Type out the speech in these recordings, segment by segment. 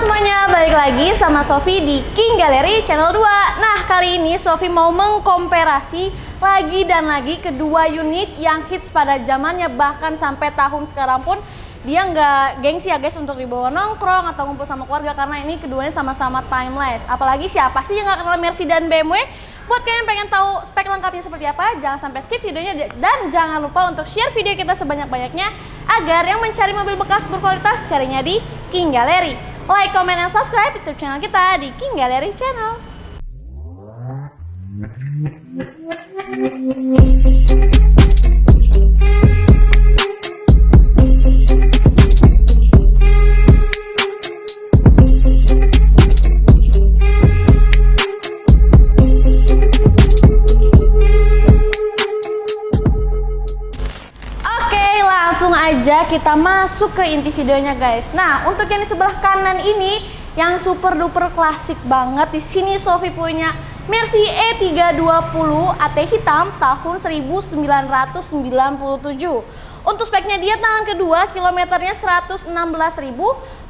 semuanya, balik lagi sama Sofi di King Gallery Channel 2. Nah, kali ini Sofi mau mengkomparasi lagi dan lagi kedua unit yang hits pada zamannya, bahkan sampai tahun sekarang pun dia nggak gengsi ya guys untuk dibawa nongkrong atau ngumpul sama keluarga, karena ini keduanya sama-sama timeless. Apalagi siapa sih yang nggak kenal Mercy dan BMW? Buat kalian yang pengen tahu spek lengkapnya seperti apa, jangan sampai skip videonya dan jangan lupa untuk share video kita sebanyak-banyaknya agar yang mencari mobil bekas berkualitas carinya di King Gallery. Like, comment, dan subscribe YouTube channel kita di King Gallery Channel. Langsung aja kita masuk ke inti videonya guys. Nah, untuk yang di sebelah kanan ini yang super duper klasik banget, di sini Sofi punya Mercy E320 AT hitam tahun 1997. Untuk speknya dia tangan kedua, kilometernya 116.000,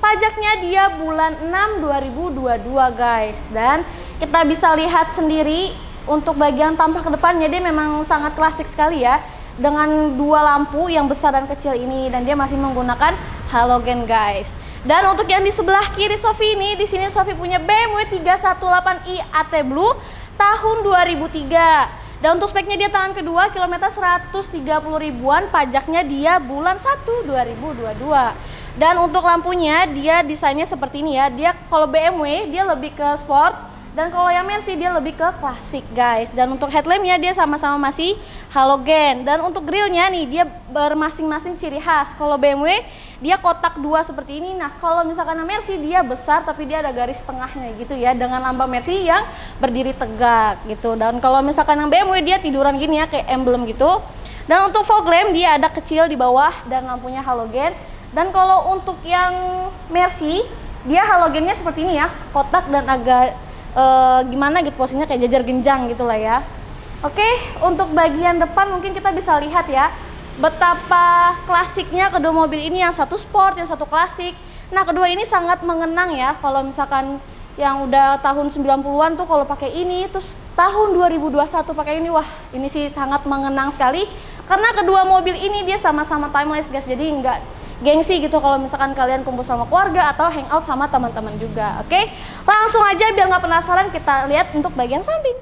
pajaknya dia bulan 6 2022 guys. Dan kita bisa lihat sendiri untuk bagian tampak ke depannya dia memang sangat klasik sekali ya, dengan dua lampu yang besar dan kecil ini, dan dia masih menggunakan halogen guys. Dan untuk yang di sebelah kiri Sofi ini, di sini Sofi punya BMW 318i AT Blue tahun 2003. Dan untuk speknya dia tangan kedua, kilometer 130 ribuan, pajaknya dia bulan 1 2022. Dan untuk lampunya dia desainnya seperti ini ya. Dia kalau BMW dia lebih ke sport, dan kalau yang Mercy dia lebih ke klasik guys. Dan untuk headlampnya dia sama-sama masih halogen. Dan untuk grillnya nih dia bermasing-masing ciri khas. Kalau BMW dia kotak dua seperti ini. Nah kalau misalkan yang Mercy dia besar tapi dia ada garis tengahnya gitu ya, dengan lambang Mercy yang berdiri tegak gitu. Dan kalau misalkan yang BMW dia tiduran gini ya, kayak emblem gitu. Dan untuk fog lamp dia ada kecil di bawah dan lampunya halogen. Dan kalau untuk yang Mercy dia halogennya seperti ini ya, kotak dan agak gimana gitu posisinya, kayak jajar genjang gitulah ya. Oke, untuk bagian depan mungkin kita bisa lihat ya betapa klasiknya kedua mobil ini, yang satu sport, yang satu klasik. Nah, kedua ini sangat mengenang ya. Kalau misalkan yang udah tahun 90-an tuh kalau pakai ini, terus tahun 2021 pakai ini, wah ini sih sangat mengenang sekali. Karena kedua mobil ini dia sama-sama timeless guys, jadi nggak gengsi gitu kalau misalkan kalian kumpul sama keluarga atau hangout sama teman-teman juga. Oke, langsung aja biar nggak penasaran kita lihat untuk bagian samping.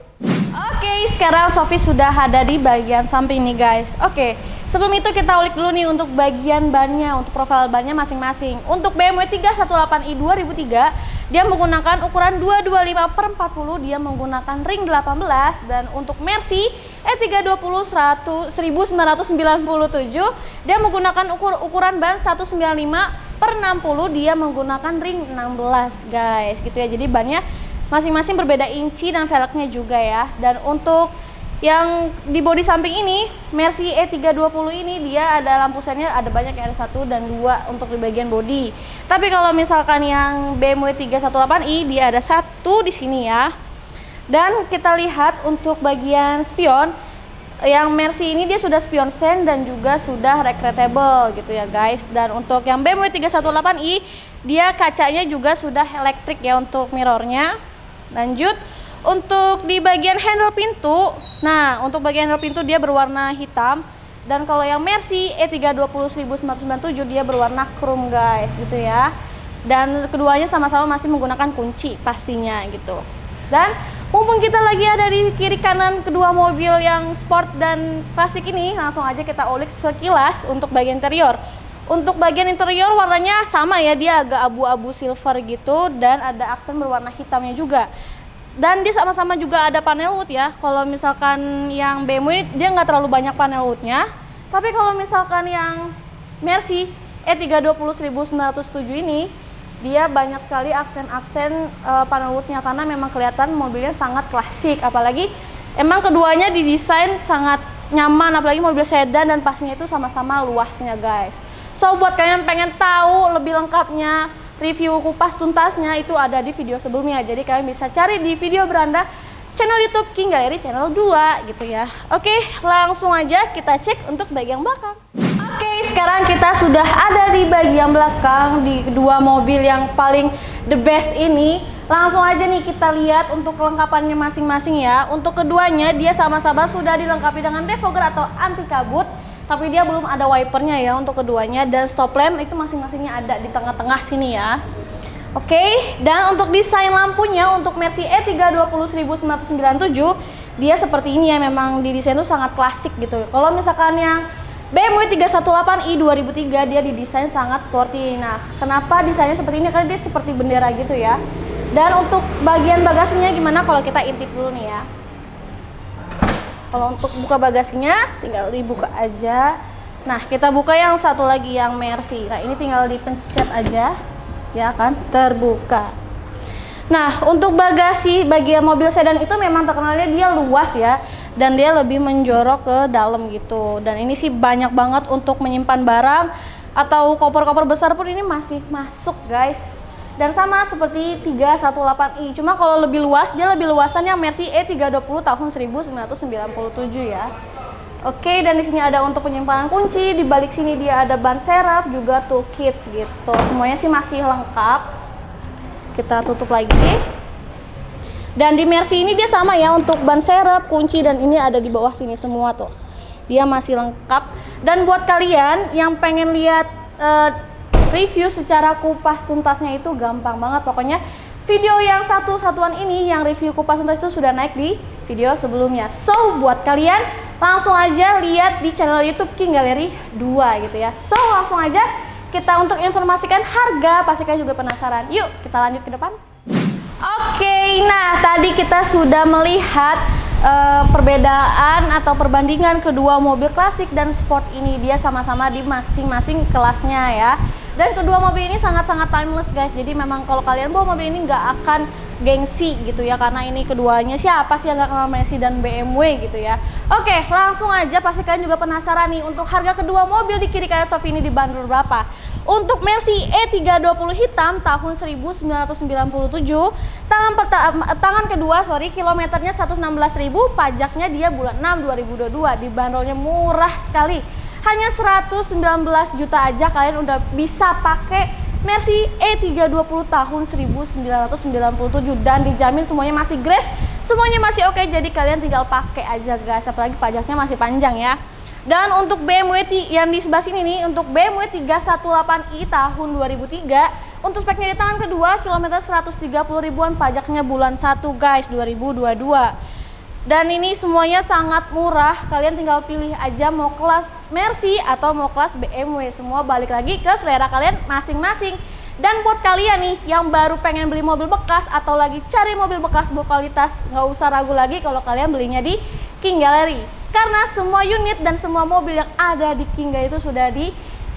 Oke, sekarang Sofi sudah ada di bagian samping nih guys. Oke, sebelum itu kita ulik dulu nih untuk bagian bannya, untuk profil bannya masing-masing. Untuk BMW 318i 2003 dia menggunakan ukuran 225/40, dia menggunakan ring 18. Dan untuk Mercy E320 1997 dia menggunakan ukuran ban 195/60, dia menggunakan ring 16 guys gitu ya. Jadi bannya masing-masing berbeda inci dan velgnya juga ya. Dan untuk yang di bodi samping ini, Mercy E320 ini dia ada lampu sennya, ada banyak ya, ada 1 dan 2 untuk di bagian bodi. Tapi kalau misalkan yang BMW 318i dia ada 1 di sini ya. Dan kita lihat untuk bagian spion, yang Mercy ini dia sudah spion sen dan juga sudah regretable gitu ya guys. Dan untuk yang BMW 318i dia kacanya juga sudah elektrik ya untuk mirrornya. Lanjut untuk di bagian handle pintu. Nah, untuk bagian handle pintu dia berwarna hitam. Dan kalau yang Mercy E320 1997 dia berwarna chrome guys gitu ya. Dan keduanya sama-sama masih menggunakan kunci pastinya gitu. Dan mumpung kita lagi ada di kiri kanan kedua mobil yang sport dan klasik ini, langsung aja kita ulik sekilas untuk bagian interior. Untuk bagian interior warnanya sama ya, dia agak abu-abu silver gitu, dan ada aksen berwarna hitamnya juga. Dan dia sama-sama juga ada panel wood ya. Kalau misalkan yang BMW dia nggak terlalu banyak panel woodnya, tapi kalau misalkan yang Mercy E320 1907 ini dia banyak sekali aksen-aksen panel woodnya, karena memang kelihatan mobilnya sangat klasik. Apalagi emang keduanya didesain sangat nyaman, apalagi mobil sedan dan pastinya itu sama-sama luasnya guys. So buat kalian pengen tahu lebih lengkapnya review kupas tuntasnya itu ada di video sebelumnya. Jadi kalian bisa cari di video beranda channel YouTube King Gallery Channel 2 gitu ya. Oke, langsung aja kita cek untuk bagian belakang. Oke, sekarang kita sudah ada di bagian belakang di kedua mobil yang paling the best ini. Langsung aja nih kita lihat untuk kelengkapannya masing-masing ya. Untuk keduanya dia sama-sama sudah dilengkapi dengan defogger atau anti kabut, tapi dia belum ada wipernya ya untuk keduanya, dan stop lamp itu masing-masingnya ada di tengah-tengah sini ya. Oke, dan untuk desain lampunya untuk Mercy E320 1997 dia seperti ini ya, memang didesain tuh sangat klasik gitu. Kalau misalkan yang BMW 318i 2003 dia didesain sangat sporty. Nah, kenapa desainnya seperti ini? Karena dia seperti bendera gitu ya. Dan untuk bagian bagasinya gimana kalau kita intip dulu nih ya. Kalau untuk buka bagasinya tinggal dibuka aja. Nah, kita buka yang satu lagi yang Mercy. Nah, ini tinggal dipencet aja ya kan, terbuka. Nah, untuk bagasi bagian mobil sedan itu memang terkenalnya dia luas ya, dan dia lebih menjorok ke dalam gitu. Dan ini sih banyak banget untuk menyimpan barang atau koper-koper besar pun ini masih masuk guys. Dan sama seperti 318i, cuma kalau lebih luas, dia lebih luasan yang Mercy E320 tahun 1997 ya. Oke, dan di sini ada untuk penyimpanan kunci, di balik sini dia ada ban serep, juga toolkits gitu. Semuanya sih masih lengkap. Kita tutup lagi. Dan di Mercy ini dia sama ya untuk ban serep, kunci, dan ini ada di bawah sini semua tuh. Dia masih lengkap. Dan buat kalian yang pengen lihat review secara kupas tuntasnya itu gampang banget. Pokoknya video yang satu-satuan ini yang review kupas tuntas itu sudah naik di video sebelumnya. So buat kalian langsung aja lihat di channel YouTube King Gallery 2 gitu ya. So langsung aja kita untuk informasikan harga, pasti kalian juga penasaran. Yuk kita lanjut ke depan. Oke, nah tadi kita sudah melihat perbedaan atau perbandingan kedua mobil klasik dan sport ini. Dia sama-sama di masing-masing kelasnya ya. Dan kedua mobil ini sangat-sangat timeless guys. Jadi memang kalau kalian bawa mobil ini nggak akan gengsi gitu ya, karena ini keduanya siapa sih yang nggak kenal Mercy dan BMW gitu ya. Oke, langsung aja, pasti kalian juga penasaran nih untuk harga kedua mobil di kiri kanan soft ini dibanderol berapa. Untuk Mercy E320 hitam tahun 1997 tangan kedua kilometernya 116.000, pajaknya dia bulan 6 2022, dibanderolnya murah sekali, hanya 119 juta aja kalian udah bisa pakai Mercy E320 tahun 1997 dan dijamin semuanya masih grace, semuanya masih oke, jadi kalian tinggal pakai aja guys, apalagi pajaknya masih panjang ya. Dan untuk BMW yang di sebelah sini nih, untuk BMW 318i tahun 2003, untuk speknya di tangan kedua, kilometer 130 ribuan, pajaknya bulan 1 guys 2022. Dan ini semuanya sangat murah, kalian tinggal pilih aja mau kelas Mercy atau mau kelas BMW, semua balik lagi ke selera kalian masing-masing. Dan buat kalian nih yang baru pengen beli mobil bekas atau lagi cari mobil bekas berkualitas, nggak usah ragu lagi kalau kalian belinya di King Gallery. Karena semua unit dan semua mobil yang ada di King Gallery itu sudah di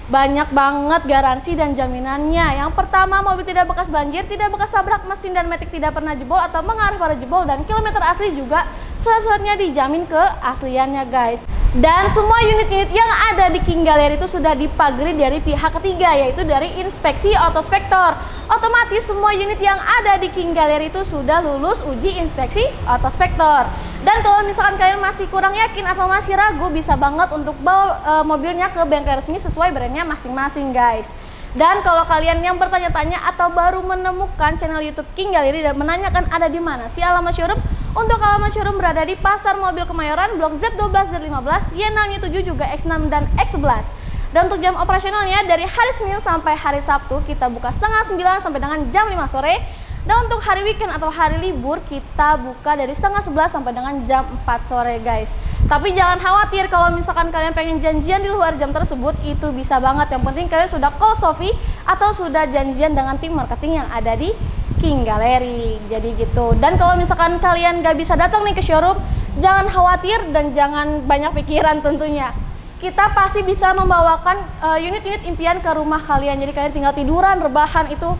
banyak banget garansi dan jaminannya. Yang pertama, mobil tidak bekas banjir, tidak bekas tabrak mesin dan matic tidak pernah jebol atau mengarah pada jebol, dan kilometer asli juga surat-suratnya dijamin keasliannya guys. Dan semua unit-unit yang ada di King Gallery itu sudah dipagari dari pihak ketiga, yaitu dari inspeksi Autospektor. Otomatis semua unit yang ada di King Gallery itu sudah lulus uji inspeksi Autospektor. Dan kalau misalkan kalian masih kurang yakin atau masih ragu, bisa banget untuk bawa mobilnya ke bengkel resmi sesuai brandnya masing-masing guys. Dan kalau kalian yang bertanya-tanya atau baru menemukan channel YouTube King Gallery dan menanyakan ada di mana si alamat showroom, untuk alamat showroom berada di Pasar Mobil Kemayoran, Blok Z12 dan 15, Y6Y7 juga X6 dan X11. Dan untuk jam operasionalnya dari hari Senin sampai hari Sabtu kita buka setengah 9 sampai dengan jam 5 sore. Dan untuk hari weekend atau hari libur kita buka dari setengah 11 sampai dengan jam 4 sore guys. Tapi jangan khawatir kalau misalkan kalian pengen janjian di luar jam tersebut, itu bisa banget. Yang penting kalian sudah call Sophie atau sudah janjian dengan tim marketing yang ada di King Gallery. Jadi gitu. Dan kalau misalkan kalian gak bisa datang nih ke showroom, jangan khawatir dan jangan banyak pikiran tentunya. Kita pasti bisa membawakan unit-unit impian ke rumah kalian. Jadi kalian tinggal tiduran, rebahan, itu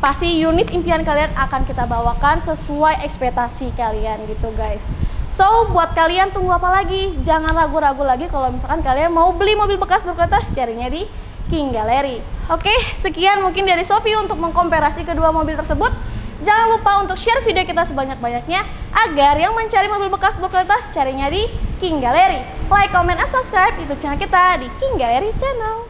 pasti unit impian kalian akan kita bawakan sesuai ekspektasi kalian gitu guys. So buat kalian tunggu apa lagi? Jangan ragu-ragu lagi kalau misalkan kalian mau beli mobil bekas berkualitas, carinya di King Gallery. Oke, sekian mungkin dari Sophie untuk mengkomparasi kedua mobil tersebut. Jangan lupa untuk share video kita sebanyak-banyaknya agar yang mencari mobil bekas berkualitas carinya di King Gallery. Like, comment, and subscribe YouTube channel kita di King Gallery Channel.